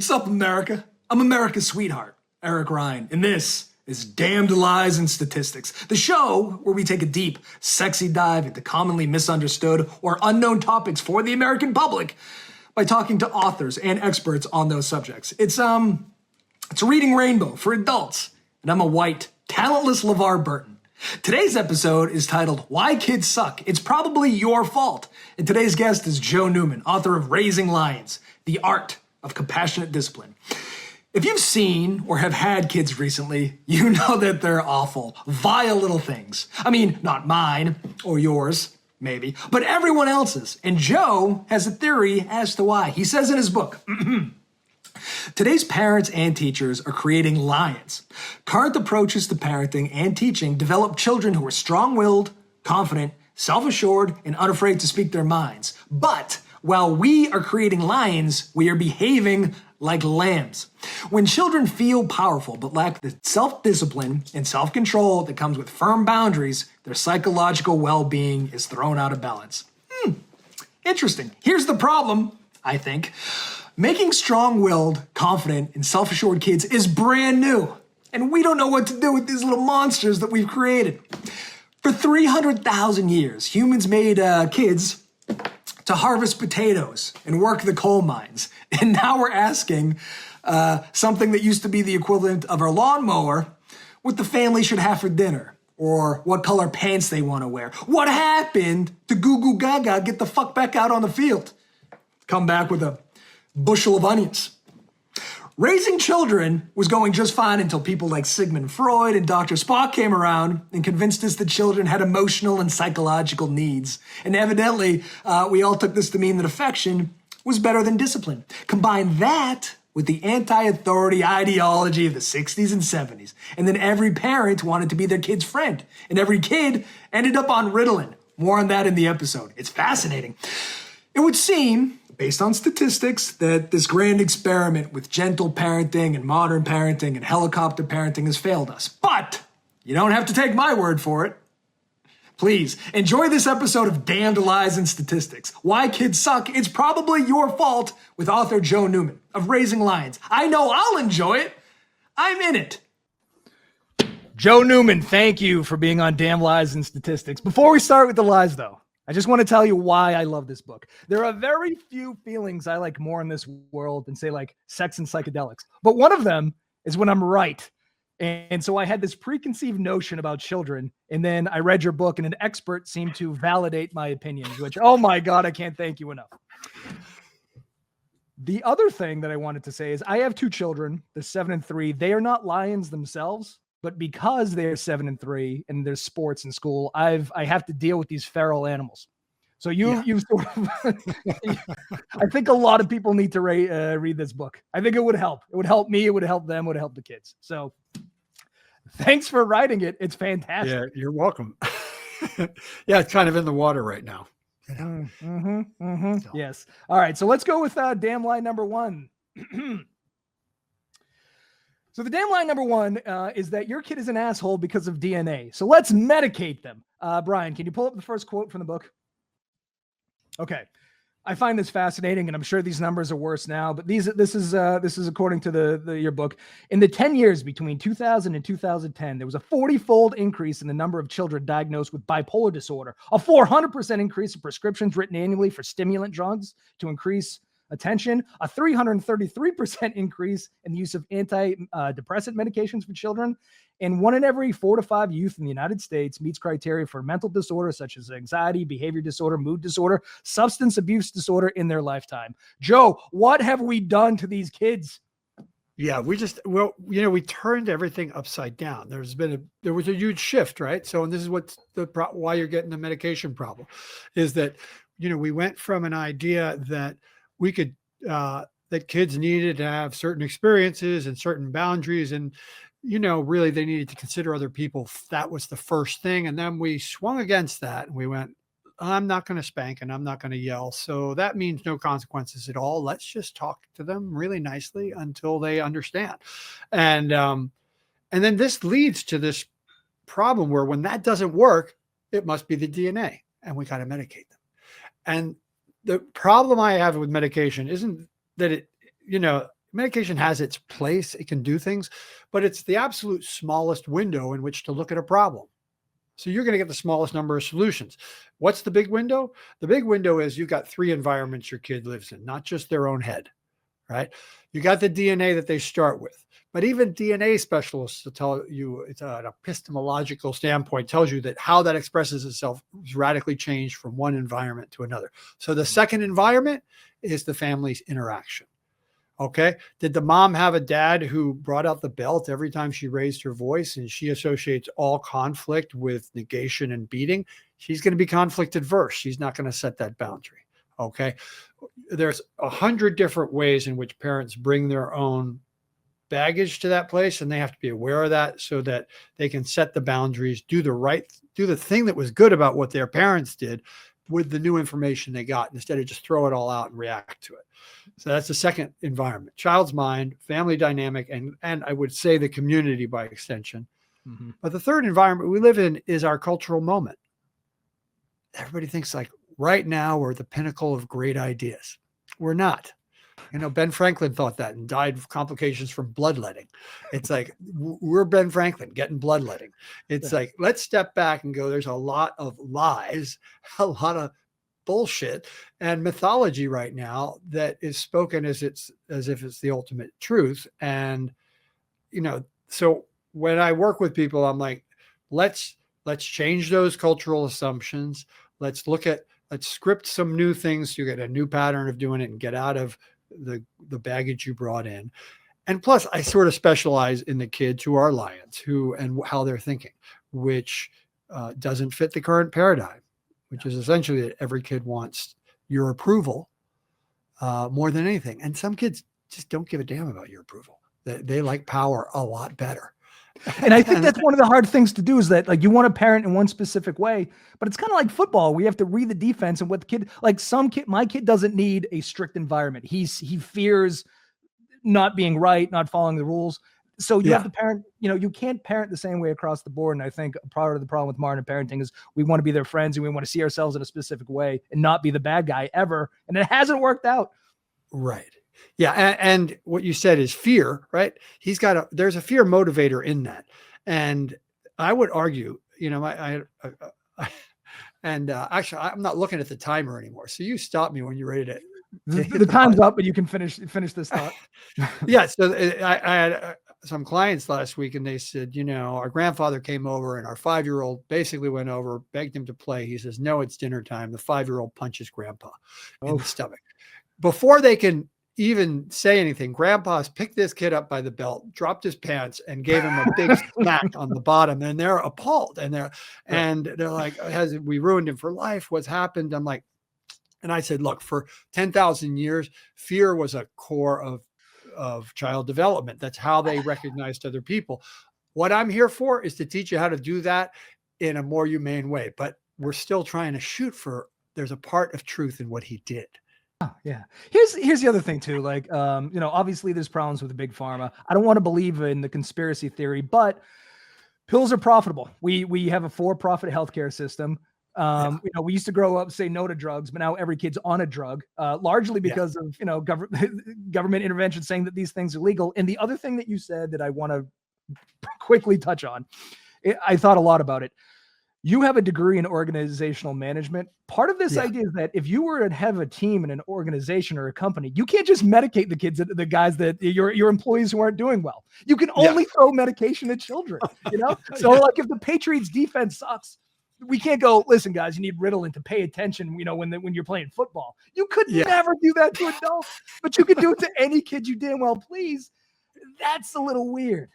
What's up, America? I'm America's sweetheart, Eric Ryan, and this is Damned Lies and Statistics, the show where we take a deep, sexy dive into commonly misunderstood or unknown topics for the American public by talking to authors and experts on those subjects. It's a reading rainbow for adults, and I'm a white, talentless LeVar Burton. Today's episode is titled Why Kids Suck. It's probably your fault. And today's guest is Joe Newman, author of Raising Lions, The Art of Compassionate Discipline. If you've seen or have had kids recently, you know that they're awful, vile little things. I mean, not mine or yours, maybe, but everyone else's. And Joe has a theory as to why. He says in his book, today's parents and teachers are creating lions. Current approaches to parenting and teaching develop children who are strong-willed, confident, self-assured, and unafraid to speak their minds. But while we are creating lions, we are behaving like lambs. When children feel powerful but lack the self-discipline and self-control that comes with firm boundaries, their psychological well-being is thrown out of balance. Interesting. Here's the problem, I think. Making strong-willed, confident, and self-assured kids is brand new, and we don't know what to do with these little monsters that we've created. For 300,000 years, humans made kids to harvest potatoes and work the coal mines. And now we're asking something that used to be the equivalent of our lawnmower, what the family should have for dinner, or what color pants they want to wear. What happened to Goo Goo Gaga get the fuck back out on the field? Come back with a bushel of onions. Raising children was going just fine until people like Sigmund Freud and Dr. Spock came around and convinced us that children had emotional and psychological needs. And evidently, we all took this to mean that affection was better than discipline. Combine that with the anti-authority ideology of the 60s and 70s. And then every parent wanted to be their kid's friend. And every kid ended up on Ritalin. More on that in the episode. It's fascinating. It would seem, based on statistics, that this grand experiment with gentle parenting and modern parenting and helicopter parenting has failed us. But you don't have to take my word for it. Please, enjoy this episode of Damned Lies and Statistics. Why Kids Suck, It's Probably Your Fault, with author Joe Newman of Raising Lions. I know I'll enjoy it. I'm in it. Joe Newman, thank you for being on Damned Lies and Statistics. Before we start with the lies, though, I just want to tell you why I love this book. There are very few feelings I like more in this world than, say, like sex and psychedelics. But one of them is when I'm right. And so I had this preconceived notion about children, and then I read your book, and an expert seemed to validate my opinions, which, oh my God, I can't thank you enough. The other thing that I wanted to say is I have two children, they're 7 and 3. They are not lions themselves, but because they're 7 and 3 and there's sports in school, I have to deal with these feral animals. So you sort of, I think a lot of people need to read this book. I think it would help. It would help me. It would help them. It would help the kids. So thanks for writing it. It's fantastic. Yeah, you're welcome. Yeah, it's kind of in the water right now. So. Yes. All right. So let's go with damn lie number one. So the damn lie number one is that your kid is an asshole because of DNA. So let's medicate them. Brian, can you pull up the first quote from the book? Okay. I find this fascinating, and I'm sure these numbers are worse now, but this is according to your book. In the 10 years between 2000 and 2010, there was a 40-fold increase in the number of children diagnosed with bipolar disorder, a 400% increase in prescriptions written annually for stimulant drugs to increase attention, a 333% increase in the use of antidepressant medications for children, and 1 in every 4 to 5 youth in the United States meets criteria for mental disorders such as anxiety, behavior disorder, mood disorder, substance abuse disorder in their lifetime. Joe, what have we done to these kids? Yeah, we turned everything upside down. There was a huge shift, right? So, and this is why you're getting the medication problem, is that, we went from an idea that we could, that kids needed to have certain experiences and certain boundaries, and really they needed to consider other people. That was the first thing. And then we swung against that and we went, I'm not going to spank and I'm not going to yell. So that means no consequences at all. Let's just talk to them really nicely until they understand. And then this leads to this problem where when that doesn't work, it must be the DNA and we got to medicate them. And the problem I have with medication isn't that it, medication has its place. It can do things, but it's the absolute smallest window in which to look at a problem. So you're going to get the smallest number of solutions. What's the big window? The big window is you've got 3 environments your kid lives in, not just their own head, right? You got the DNA that they start with, but even DNA specialists will tell you, it's an epistemological standpoint, tells you that how that expresses itself is radically changed from one environment to another. So the second environment is the family's interaction. Okay. Did the mom have a dad who brought out the belt every time she raised her voice, and she associates all conflict with negation and beating? She's going to be conflict adverse. She's not going to set that boundary. Okay. There's 100 different ways in which parents bring their own baggage to that place, and they have to be aware of that so that they can set the boundaries, do the thing that was good about what their parents did with the new information they got, instead of just throw it all out and react to it. So that's the second environment: child's mind, family dynamic, and I would say the community by extension. Mm-hmm. But the third environment we live in is our cultural moment. Everybody thinks like right now we're at the pinnacle of great ideas. We're not. Ben Franklin thought that and died of complications from bloodletting. It's like, we're Ben Franklin getting bloodletting. It's like, let's step back and go, there's a lot of lies, a lot of bullshit and mythology right now that is spoken as if it's the ultimate truth. And, so when I work with people, I'm like, let's change those cultural assumptions. Let's script some new things so you get a new pattern of doing it and get out of the baggage you brought in. And plus, I sort of specialize in the kids who are lions, and how they're thinking, which doesn't fit the current paradigm, which is essentially that every kid wants your approval more than anything. And some kids just don't give a damn about your approval. They like power a lot better. And I think that's one of the hard things to do, is that like you want to parent in one specific way, but it's kind of like football. We have to read the defense and what the kid, like my kid doesn't need a strict environment. He fears not being right, not following the rules. So you have to parent, you can't parent the same way across the board. And I think part of the problem with modern parenting is we want to be their friends and we want to see ourselves in a specific way and not be the bad guy ever. And it hasn't worked out. Right. Yeah. And what you said is fear, right? There's a fear motivator in that. And I would argue, actually, I'm not looking at the timer anymore. So you stop me when you're ready to. The time's up, but you can finish this thought. Yeah. So I had some clients last week and they said, our grandfather came over and our 5-year-old basically went over, begged him to play. He says, no, it's dinner time. The 5-year-old punches grandpa in the stomach. Before they can even say anything, grandpa's picked this kid up by the belt, dropped his pants, and gave him a big smack on the bottom. And they're appalled. And they're like, has we ruined him for life? What's happened? I'm like, and I said, look, for 10,000 years, fear was a core of child development. That's how they recognized other people. What I'm here for is to teach you how to do that in a more humane way. But we're still trying to shoot for, there's a part of truth in what he did. Oh, yeah. Here's the other thing too. Like, obviously there's problems with the big pharma. I don't want to believe in the conspiracy theory, but pills are profitable. We have a for-profit healthcare system. We used to grow up say no to drugs, but now every kid's on a drug, largely because of, government intervention saying that these things are legal. And the other thing that you said that I want to quickly touch on, I thought a lot about it. You have a degree in organizational management. Part of this idea is that if you were to have a team in an organization or a company, you can't just medicate the guys that your employees who aren't doing well. You can only throw medication at children, So like if the Patriots defense sucks, we can't go, listen, guys, you need Ritalin to pay attention, when you're playing football. You could never do that to adults, but you could do it to any kid you damn well please. That's a little weird.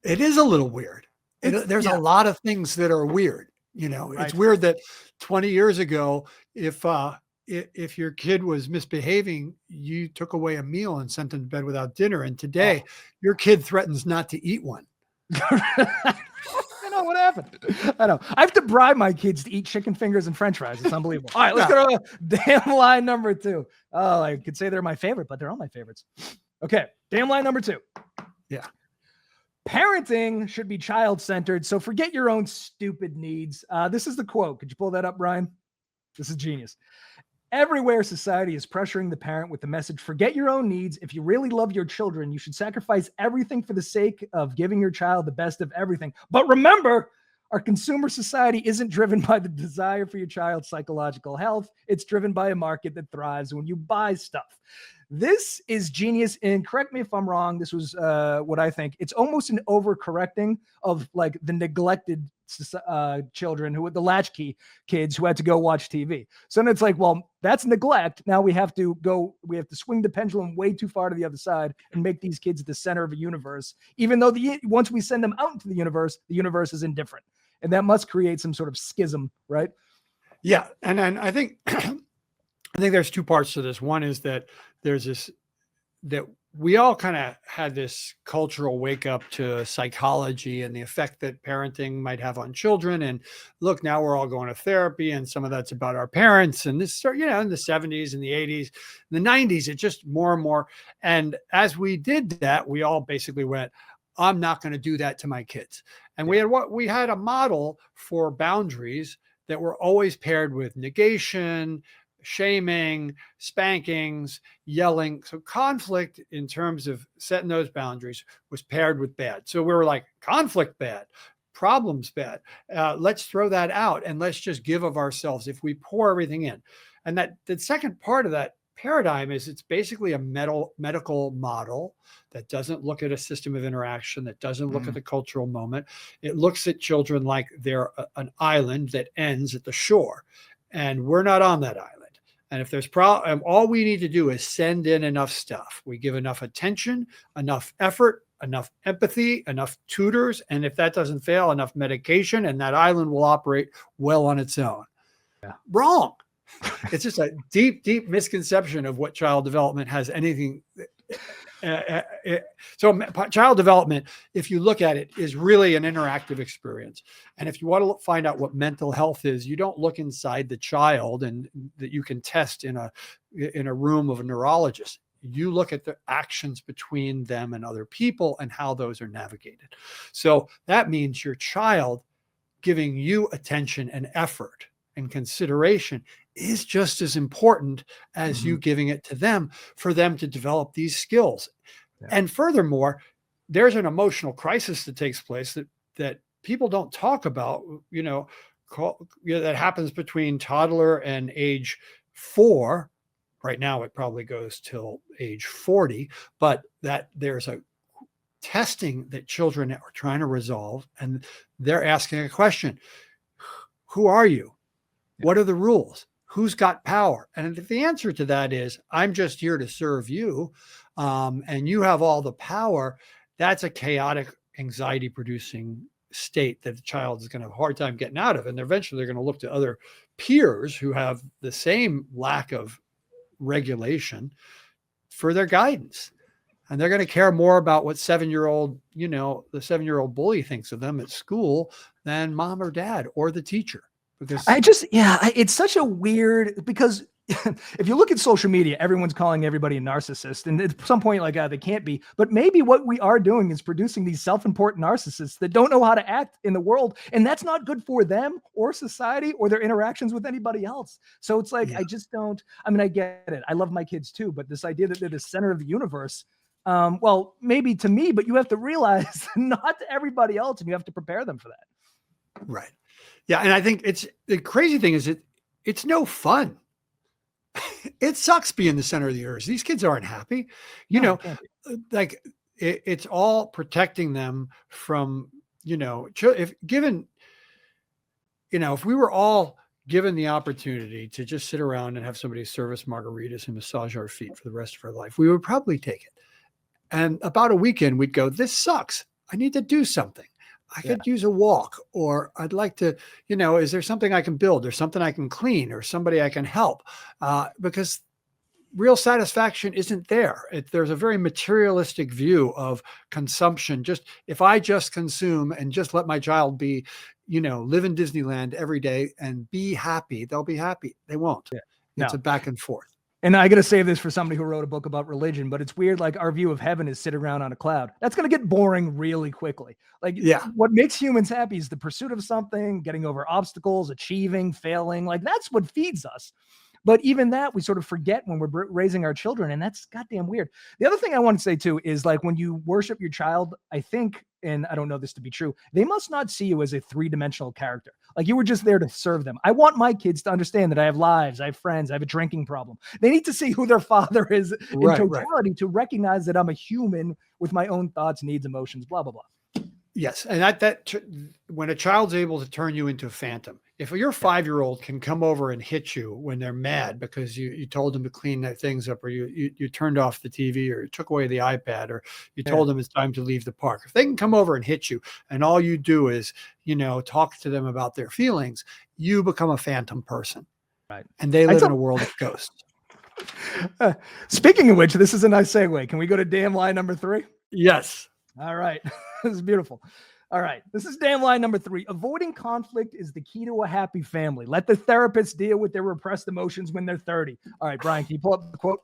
It is a little weird. There's a lot of things that are weird. It's weird that 20 years ago, if your kid was misbehaving, you took away a meal and sent them to bed without dinner. And today, your kid threatens not to eat one. I know what happened. I know. I have to bribe my kids to eat chicken fingers and French fries. It's unbelievable. All right, let's go to damn line number 2. Oh, I could say they're my favorite, but they're all my favorites. Okay, damn line number 2. Yeah. Parenting should be child-centered, so forget your own stupid needs. This is the quote. Could you pull that up, Brian? This is genius. Everywhere society is pressuring the parent with the message, forget your own needs. If you really love your children, you should sacrifice everything for the sake of giving your child the best of everything. But remember, our consumer society isn't driven by the desire for your child's psychological health. It's driven by a market that thrives when you buy stuff. This is genius. And correct me if I'm wrong. This was what I think. It's almost an overcorrecting of like the neglected children who were the latchkey kids who had to go watch TV. So then it's like, well, that's neglect. Now we have to swing the pendulum way too far to the other side and make these kids the center of a universe, even though once we send them out into the universe is indifferent. And that must create some sort of schism, right? Yeah. And I think, I think there's two parts to this. One is that there's this, that we all kind of had this cultural wake up to psychology and the effect that parenting might have on children. And look, now we're all going to therapy, and some of that's about our parents. And this, in the 70s and the 80s, the 90s, it just more and more. And as we did that, we all basically went, I'm not going to do that to my kids. And we had a model for boundaries that were always paired with negation, shaming, spankings, yelling. So conflict in terms of setting those boundaries was paired with bad. So we were like, conflict bad, problems bad. Let's throw that out and let's just give of ourselves if we pour everything in. And that the second part of that paradigm is it's basically a medical model that doesn't look at a system of interaction, that doesn't look at the cultural moment. It looks at children like they're an island that ends at the shore, and we're not on that island. And if there's all we need to do is send in enough stuff. We give enough attention, enough effort, enough empathy, enough tutors. And if that doesn't fail, enough medication, and that island will operate well on its own. Yeah. Wrong. It's just a deep, deep misconception of what child development has anything. So child development, if you look at it, is really an interactive experience. And if you want to find out what mental health is, you don't look inside the child and that you can test in a room of a neurologist. You look at the actions between them and other people and how those are navigated. So that means your child giving you attention and effort and consideration is just as important as you giving it to them for them to develop these skills. Yeah. And furthermore, there's an emotional crisis that takes place that people don't talk about, that happens between toddler and age 4. Right now, it probably goes till age 40, but that there's a testing that children are trying to resolve, and they're asking a question. Who are you? What are the rules? Who's got power? And if the answer to that is, I'm just here to serve you, and you have all the power, that's a chaotic, anxiety-producing state that the child is going to have a hard time getting out of. And eventually they're going to look to other peers who have the same lack of regulation for their guidance. And they're going to care more about what the 7-year-old bully thinks of them at school than mom or dad or the teacher. Because it's such a weird, because if you look at social media, everyone's calling everybody a narcissist. And at some point, they can't be. But maybe what we are doing is producing these self-important narcissists that don't know how to act in the world. And that's not good for them or society or their interactions with anybody else. So it's like, I just don't, I get it. I love my kids too. But this idea that they're the center of the universe, well, maybe to me, but you have to realize not to everybody else, and you have to prepare them for that. Right. Yeah. And I think the crazy thing is it's no fun. It sucks being the center of the universe. These kids aren't happy, it's all protecting them from, if we were all given the opportunity to just sit around and have somebody serve us margaritas and massage our feet for the rest of our life, we would probably take it. And about a weekend, we'd go, this sucks. I need to do something. I could use a walk, or I'd like to, is there something I can build, or something I can clean, or somebody I can help? Because real satisfaction isn't there. There's a very materialistic view of consumption. If I just consume and just let my child be, live in Disneyland every day and be happy, they'll be happy. They won't. Yeah. It's a back and forth. And I got to save this for somebody who wrote a book about religion, but it's weird. Like, our view of heaven is sit around on a cloud. That's going to get boring really quickly. What makes humans happy is the pursuit of something, getting over obstacles, achieving, failing. Like, that's what feeds us. But even that, we sort of forget when we're raising our children, and that's goddamn weird. The other thing I want to say too is like when you worship your child, I think, and I don't know this to be true, they must not see you as a three-dimensional character. Like you were just there to serve them. I want my kids to understand that I have lives, I have friends, I have a drinking problem. They need to see who their father is in totality to recognize that I'm a human with my own thoughts, needs, emotions, blah, blah, blah. Yes. And when a child's able to turn you into a phantom, if your 5-year-old can come over and hit you when they're mad because you told them to clean their things up, or you turned off the TV, or you took away the iPad, or you told them it's time to leave the park, if they can come over and hit you and all you do is, talk to them about their feelings, you become a phantom person. Right. And they live in a world of ghosts. Speaking of which, this is a nice segue. Can we go to damn lie number 3? Yes. All right. This is beautiful. All right. This is damn lie number 3. Avoiding conflict is the key to a happy family. Let the therapist deal with their repressed emotions when they're 30. All right, Brian, can you pull up the quote?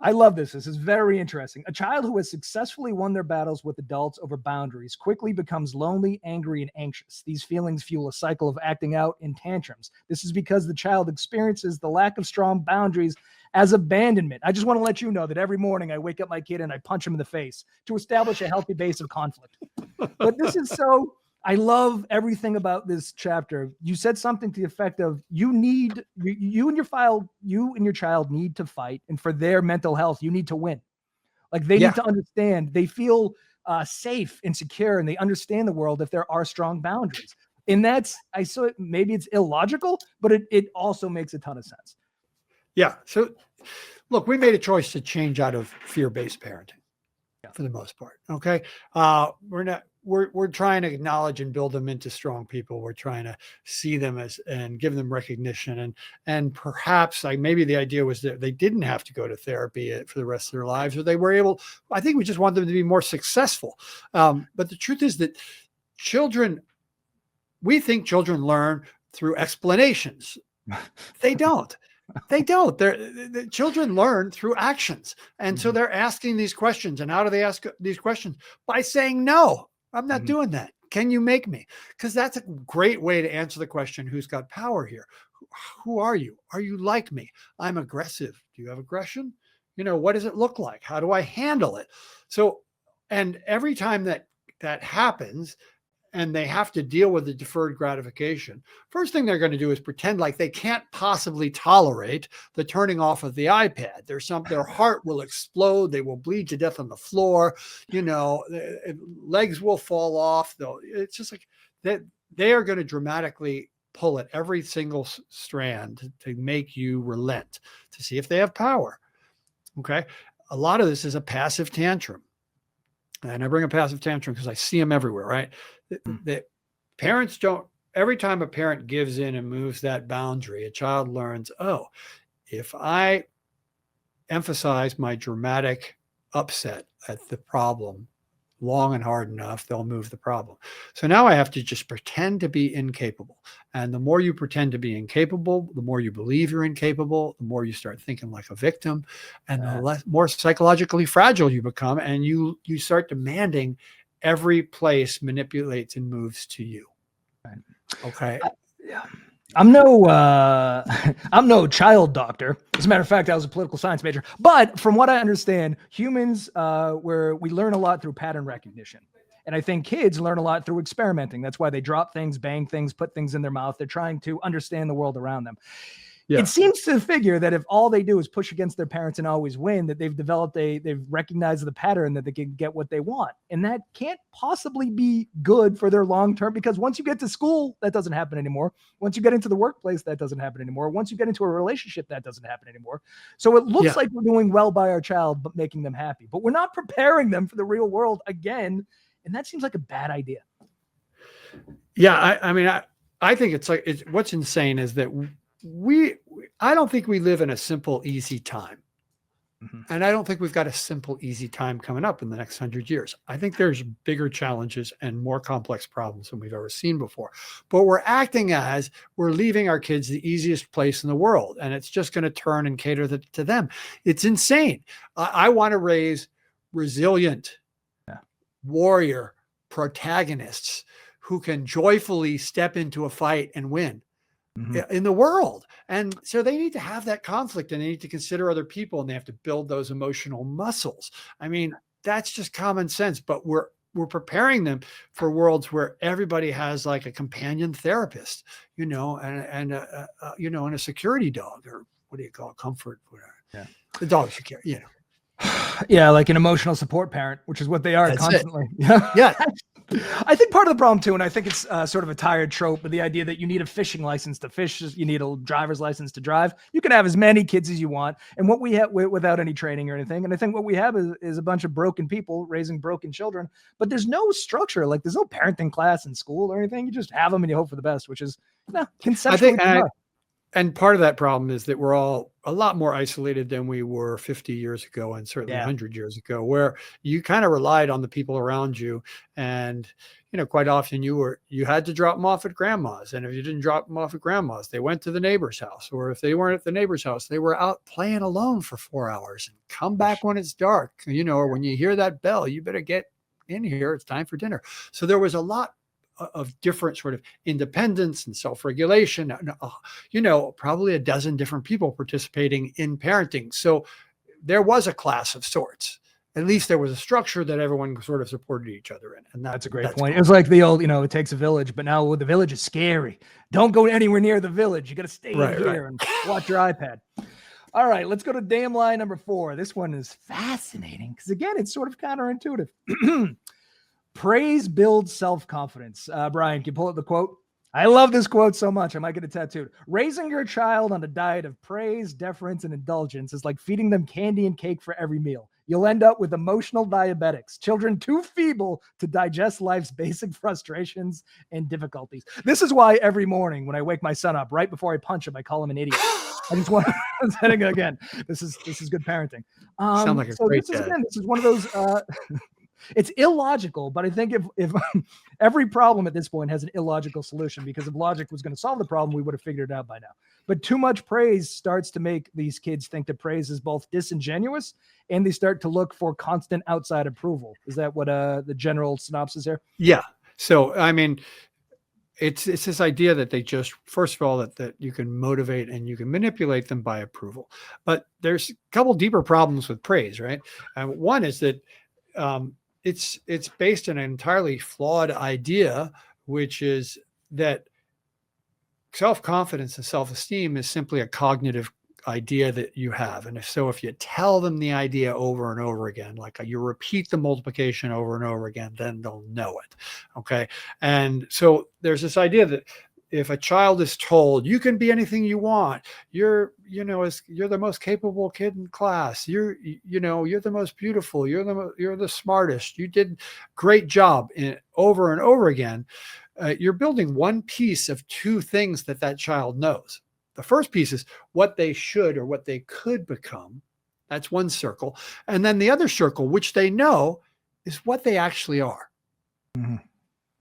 I love this. This is very interesting. A child who has successfully won their battles with adults over boundaries quickly becomes lonely, angry, and anxious. These feelings fuel a cycle of acting out in tantrums. This is because the child experiences the lack of strong boundaries as abandonment. I just want to let you know that every morning I wake up my kid and I punch him in the face to establish a healthy base of conflict. But this is so... I love everything about this chapter. You said something to the effect of you and your child need to fight, and for their mental health, you need to win. Like they need to understand. They feel safe and secure, and they understand the world if there are strong boundaries. And maybe it's illogical, but it also makes a ton of sense. Yeah. So look, we made a choice to change out of fear-based parenting for the most part. Okay. We're trying to acknowledge and build them into strong people. We're trying to see them and give them recognition. And perhaps maybe the idea was that they didn't have to go to therapy for the rest of their lives, or they were able, I think we just want them to be more successful. But the truth is that we think children learn through explanations. They don't. The children learn through actions. And so they're asking these questions. And how do they ask these questions? By saying, no, I'm not doing that. Can you make me? Because that's a great way to answer the question, who's got power here? Who are you? Are you like me? I'm aggressive. Do you have aggression? What does it look like? How do I handle it? So, and every time that happens, and they have to deal with the deferred gratification, first thing they're going to do is pretend like they can't possibly tolerate the turning off of the iPad. Their heart will explode. They will bleed to death on the floor. Legs will fall off. It's just like that. They are going to dramatically pull at every single strand to make you relent, to see if they have power. Okay. A lot of this is a passive tantrum. And I bring a passive tantrum because I see them everywhere, right? The parents don't, every time a parent gives in and moves that boundary, a child learns, if I emphasize my dramatic upset at the problem long and hard enough, they'll move the problem. So now I have to just pretend to be incapable. And the more you pretend to be incapable, the more you believe you're incapable, the more you start thinking like a victim, and the more psychologically fragile you become. And you start demanding every place manipulates and moves to you. Right. Okay. I'm no child doctor. As a matter of fact, I was a political science major. But from what I understand, humans, we learn a lot through pattern recognition. And I think kids learn a lot through experimenting. That's why they drop things, bang things, put things in their mouth. They're trying to understand the world around them. Yeah. It seems to figure that if all they do is push against their parents and always win, that they've recognized the pattern that they can get what they want. And that can't possibly be good for their long-term, because once you get to school, that doesn't happen anymore. Once you get into the workplace, that doesn't happen anymore. Once you get into a relationship, that doesn't happen anymore. So it looks like we're doing well by our child, but making them happy, but we're not preparing them for the real world again. And that seems like a bad idea. Yeah. I think what's insane is that I don't think we live in a simple, easy time. Mm-hmm. And I don't think we've got a simple, easy time coming up in the next 100 years. I think there's bigger challenges and more complex problems than we've ever seen before. But we're acting as we're leaving our kids the easiest place in the world, and it's just going to turn and cater to them. It's insane. I want to raise resilient warrior protagonists who can joyfully step into a fight and win. in the world. And so they need to have that conflict, and they need to consider other people, and they have to build those emotional muscles. I mean, that's just common sense, but we're preparing them for worlds where everybody has like a companion therapist, and a security dog, or what do you call it? Comfort, whatever. Yeah. The dogs you care, Yeah, like an emotional support parent, which is what they are. That's constantly. Yeah. I think part of the problem too, and I think it's sort of a tired trope, but the idea that you need a fishing license to fish, you need a driver's license to drive. You can have as many kids as you want, and what we have without any training or anything. And I think what we have is a bunch of broken people raising broken children, but there's no structure. Like there's no parenting class in school or anything. You just have them and you hope for the best, which is conceptually. And part of that problem is that we're all a lot more isolated than we were 50 years ago, and certainly 100 years ago, where you kind of relied on the people around you. And, quite often you had to drop them off at grandma's. And if you didn't drop them off at grandma's, they went to the neighbor's house. Or if they weren't at the neighbor's house, they were out playing alone for 4 hours and come back when it's dark, or when you hear that bell, you better get in here. It's time for dinner. So there was a lot of different sort of independence and self-regulation, probably a dozen different people participating in parenting. So there was a class of sorts. At least there was a structure that everyone sort of supported each other in. And that's a great point. Cool. It was like the old, it takes a village, but now the village is scary. Don't go anywhere near the village. You got to stay here and watch your iPad. All right, let's go to damn lie number 4. This one is fascinating because, again, it's sort of counterintuitive. Praise builds self-confidence. Brian, can you pull up the quote? I love this quote so much. I might get it tattooed. Raising your child on a diet of praise, deference, and indulgence is like feeding them candy and cake for every meal. You'll end up with emotional diabetics, children too feeble to digest life's basic frustrations and difficulties. This is why every morning when I wake my son up, right before I punch him, I call him an idiot. I just want to say it again. This is good parenting. Sound like a great dad. This is one of those... It's illogical, but I think if every problem at this point has an illogical solution, because if logic was going to solve the problem, we would have figured it out by now. But too much praise starts to make these kids think that praise is both disingenuous, and they start to look for constant outside approval. Is that what the general synopsis here? Yeah. So, I mean, it's this idea that they just, first of all, that you can motivate and you can manipulate them by approval. But there's a couple deeper problems with praise, right? One is that it's based on an entirely flawed idea, which is that self-confidence and self-esteem is simply a cognitive idea that you have. And if you tell them the idea over and over again, like you repeat the multiplication over and over again, then they'll know it. Okay. And so there's this idea that if a child is told you can be anything you want, you're the most capable kid in class, you're the most beautiful, you're the smartest, you did great job over and over again, you're building one piece of two things that child knows. The first piece is what they should or what they could become. That's one circle. And then the other circle, which they know, is what they actually are. Mm-hmm.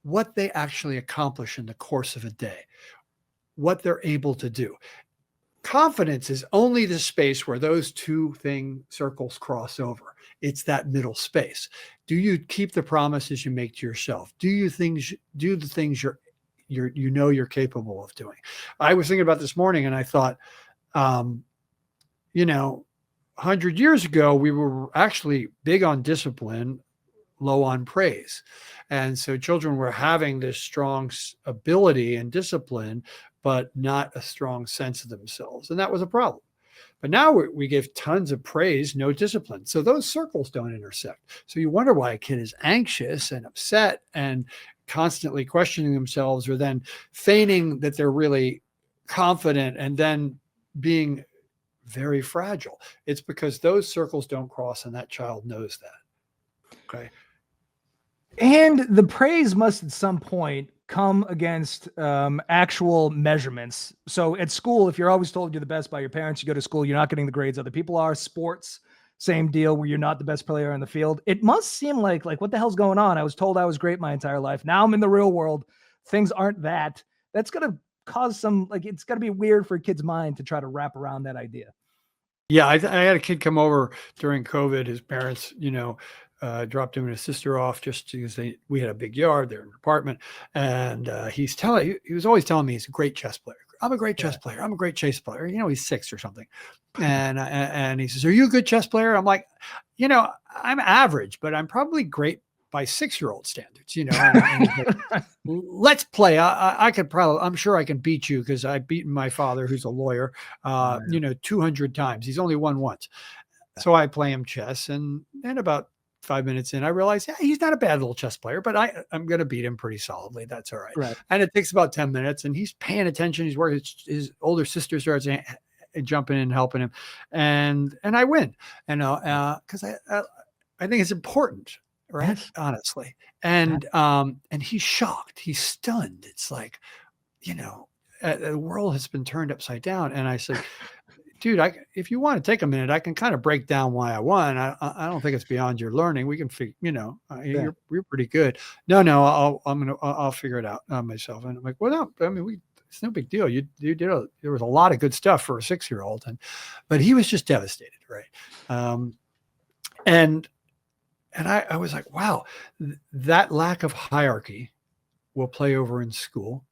What they actually accomplish in the course of a day, what they're able to do. Confidence is only the space where those two circles cross over. It's that middle space. Do you keep the promises you make to yourself? Do the things you're capable of doing? I was thinking about this morning, and I thought, 100 years ago, we were actually big on discipline, low on praise. And so children were having this strong ability and discipline, but not a strong sense of themselves. And that was a problem. But now we give tons of praise, no discipline. So those circles don't intersect. So you wonder why a kid is anxious and upset and constantly questioning themselves, or then feigning that they're really confident and then being very fragile. It's because those circles don't cross, and that child knows that. Okay. And the praise must at some point come against actual measurements. So at school, if you're always told you're the best by your parents, you go to school, you're not getting the grades other people are. Sports, same deal, where you're not the best player on the field. It must seem like what the hell's going on? I was told I was great my entire life. Now I'm in the real world. Things aren't that. That's going to cause some, it's got to be weird for a kid's mind to try to wrap around that idea. Yeah, I had a kid come over during COVID. His parents, dropped him and his sister off just because we had a big yard there in an apartment. And he was always telling me he's a great chess player. I'm a great chess player. I'm a great chess player. He's 6 or something. And he says, are you a good chess player? I'm like, I'm average, but I'm probably great by 6-year-old standards, and he's like, let's play. I could probably, I'm sure I can beat you because I've beaten my father, who's a lawyer, 200 times. He's only won once. So I play him chess, and about 5 minutes in, I realized, he's not a bad little chess player, but I'm going to beat him pretty solidly. That's all right. Right. And it takes about 10 minutes, and he's paying attention. He's working. His older sister starts jumping in and helping him, and I win. And because I think it's important, right? Yes. Honestly. And he's shocked. He's stunned. It's like, the world has been turned upside down. And I said, dude, if you want to take a minute, I can kind of break down why I won. I don't think it's beyond your learning. We can figure, you're pretty good. No, I'll figure it out myself. And I'm like, well, no, I mean, it's no big deal. You did there was a lot of good stuff for a 6-year-old, but he was just devastated. Right. And I was like, wow, that lack of hierarchy will play over in school.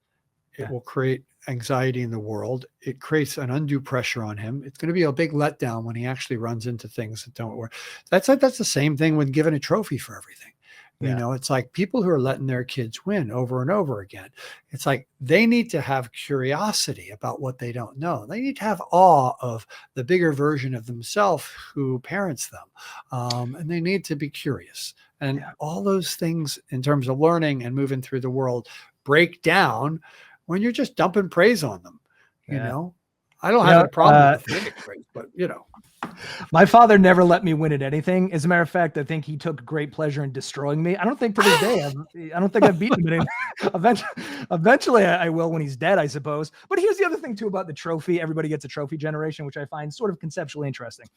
It will create anxiety in the world. It creates an undue pressure on him. It's going to be a big letdown when he actually runs into things that don't work. That's the same thing with giving a trophy for everything. It's like people who are letting their kids win over and over again. It's like they need to have curiosity about what they don't know. They need to have awe of the bigger version of themselves who parents them. And they need to be curious. And all those things in terms of learning and moving through the world break down when you're just dumping praise on them. I don't have a problem with the praise, but my father never let me win at anything. As a matter of fact, I think he took great pleasure in destroying me. I don't think to this day, I don't think I've beaten him. Eventually I will when he's dead, I suppose. But here's the other thing too about the trophy. Everybody gets a trophy generation, which I find sort of conceptually interesting.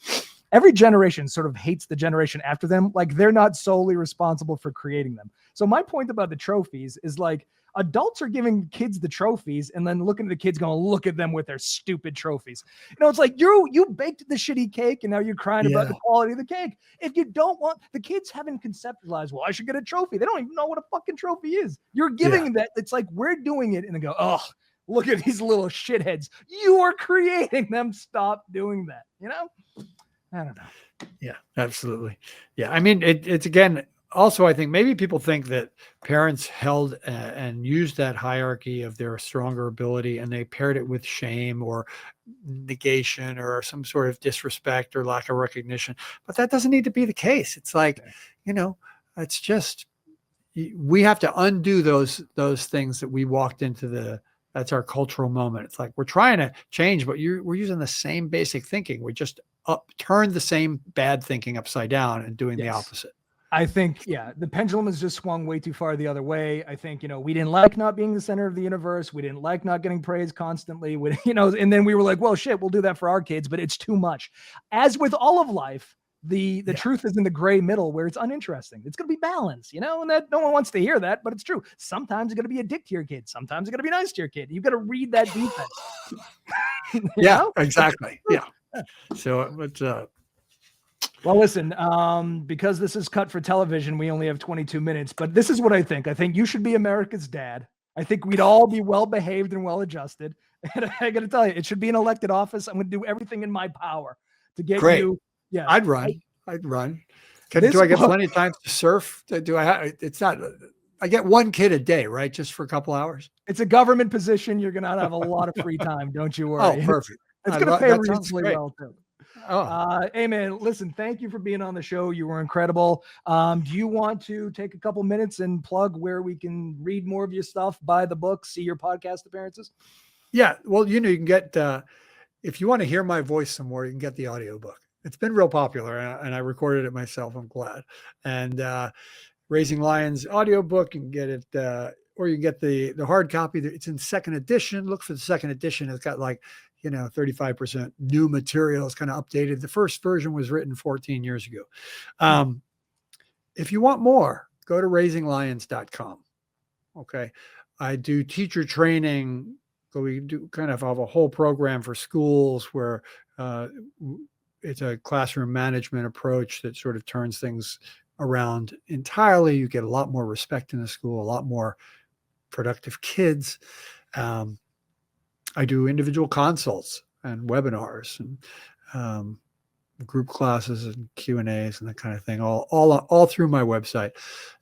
Every generation sort of hates the generation after them. Like they're not solely responsible for creating them. So my point about the trophies is like, adults are giving kids the trophies and then looking at the kids going, look at them with their stupid trophies. It's like you baked the shitty cake and now you're crying about the quality of the cake. If you don't want, the kids haven't conceptualized, well, I should get a trophy. They don't even know what a fucking trophy is. You're giving that. It's like, we're doing it and they go, oh, look at these little shitheads. You are creating them. Stop doing that. I don't know. Yeah, absolutely. Yeah. I mean, it's again, also, I think maybe people think that parents held and used that hierarchy of their stronger ability and they paired it with shame or negation or some sort of disrespect or lack of recognition. But that doesn't need to be the case. It's like, it's just, we have to undo those things that we walked into that's our cultural moment. It's like, we're trying to change, but we're using the same basic thinking. We just turned the same bad thinking upside down and doing the opposite. I think, the pendulum has just swung way too far the other way. I think, we didn't like not being the center of the universe. We didn't like not getting praised constantly. And then we were like, well, shit, we'll do that for our kids, but it's too much. As with all of life, the truth is in the gray middle where it's uninteresting. It's going to be balanced, and that no one wants to hear that, but it's true. Sometimes you're going to be a dick to your kid. Sometimes you're going to be nice to your kid. You've got to read that defense. Exactly. Yeah. So it's, well, listen, because this is cut for television, we only have 22 minutes, but this is what I think. I think you should be America's dad. I think we'd all be well-behaved and well-adjusted. And I got to tell you, it should be an elected office. I'm going to do everything in my power to get you. Yeah, I'd run. Do I get plenty of time to surf? I get one kid a day, right? Just for a couple hours. It's a government position. You're going to have a lot of free time. Don't you worry. Oh, perfect. It's going to pay reasonably well too. Hey man, listen, thank you for being on the show. You were incredible. Do you want to take a couple minutes and plug where we can read more of your stuff, buy the book, see your podcast appearances? Yeah. Well, you can get, if you want to hear my voice some more, you can get the audiobook. It's been real popular and I recorded it myself. I'm glad. And Raising Lions audiobook, you can get it, or you can get the hard copy. It's in second edition. Look for the second edition. It's got 35% new material. It's kind of updated. The first version was written 14 years ago. If you want more, go to raisinglions.com. Okay. I do teacher training. So we do kind of have a whole program for schools where it's a classroom management approach that sort of turns things around entirely. You get a lot more respect in the school, a lot more productive kids. I do individual consults and webinars and group classes and Q&As and that kind of thing, all through my website.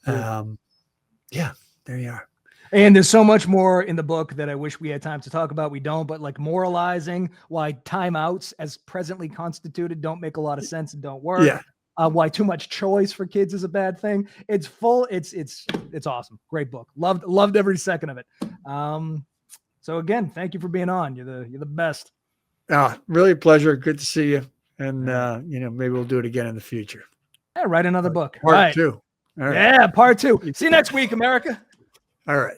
Yeah, there you are. And there's so much more in the book that I wish we had time to talk about. We don't, but like moralizing why timeouts as presently constituted don't make a lot of sense and don't work. Yeah. Why too much choice for kids is a bad thing. It's full. It's awesome. Great book. Loved every second of it. So again, thank you for being on. You're the best. Really a pleasure. Good to see you. And maybe we'll do it again in the future. Yeah, write another book. Part 2. All right. Yeah, part 2. See you next week, America. All right.